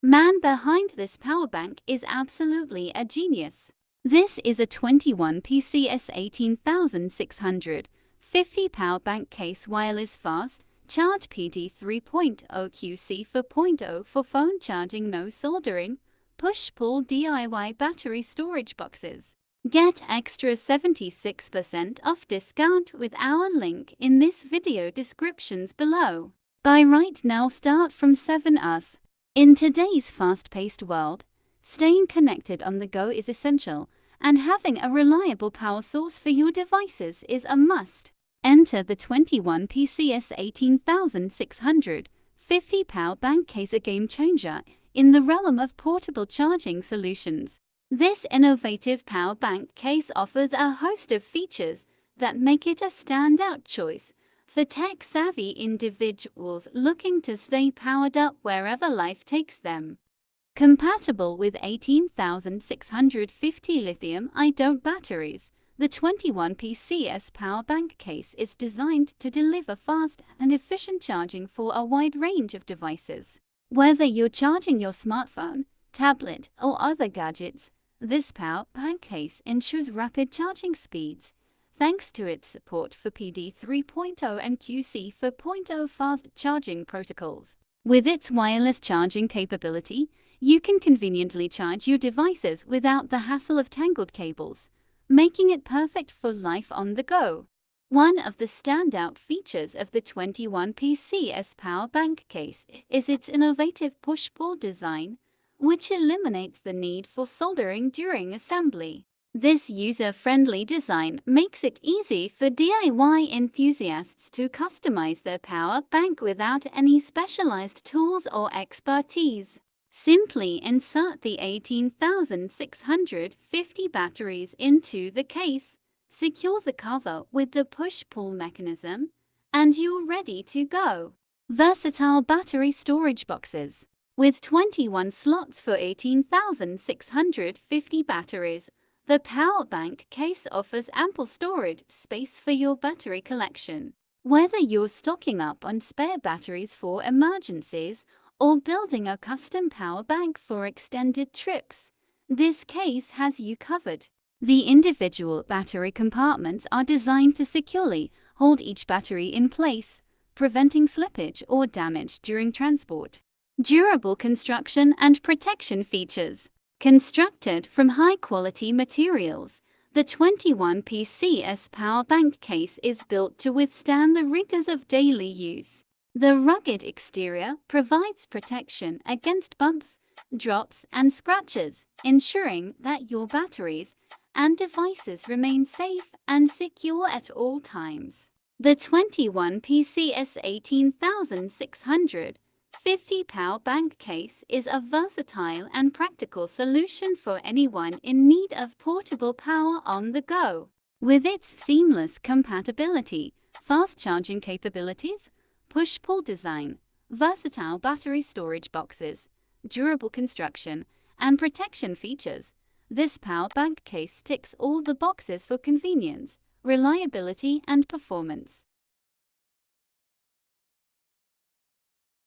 Man behind this power bank is absolutely a genius. This is a 21 PCS 18650 power bank case wireless fast charge PD3.0 QC4.0 for phone charging, no soldering, push-pull DIY battery storage boxes. Get extra 76% off discount with our link in this video descriptions below. Buy right now, start from 7us. In today's fast-paced world, staying connected on the go is essential, and having a reliable power source for your devices is a must. Enter the 21 PCS 18650 power bank case, a game changer in the realm of portable charging solutions. This innovative power bank case offers a host of features that make it a standout choice for tech-savvy individuals looking to stay powered up wherever life takes them. Compatible with 18650 lithium-ion batteries, the 21 PCS power bank case is designed to deliver fast and efficient charging for a wide range of devices. Whether you're charging your smartphone, tablet, or other gadgets, this power bank case ensures rapid charging speeds, thanks to its support for PD3.0 and QC4.0 fast charging protocols. With its wireless charging capability, you can conveniently charge your devices without the hassle of tangled cables, making it perfect for life on the go. One of the standout features of the 21 PCS power bank case is its innovative push-pull design, which eliminates the need for soldering during assembly. This user-friendly design makes it easy for DIY enthusiasts to customize their power bank without any specialized tools or expertise. Simply insert the 18650 batteries into the case, secure the cover with the push-pull mechanism, and you're ready to go. Versatile battery storage boxes. With 21 slots for 18650 batteries, the power bank case offers ample storage space for your battery collection. Whether you're stocking up on spare batteries for emergencies or building a custom power bank for extended trips, this case has you covered. The individual battery compartments are designed to securely hold each battery in place, preventing slippage or damage during transport. Durable construction and protection features. Constructed from high-quality materials, the 21 PCS power bank case is built to withstand the rigors of daily use. The rugged exterior provides protection against bumps, drops, and scratches, ensuring that your batteries and devices remain safe and secure at all times. The 21 PCS 18650 power bank case is a versatile and practical solution for anyone in need of portable power on the go. With its seamless compatibility, fast charging capabilities, push-pull design, versatile battery storage boxes, durable construction, and protection features, this power bank case ticks all the boxes for convenience, reliability, and performance.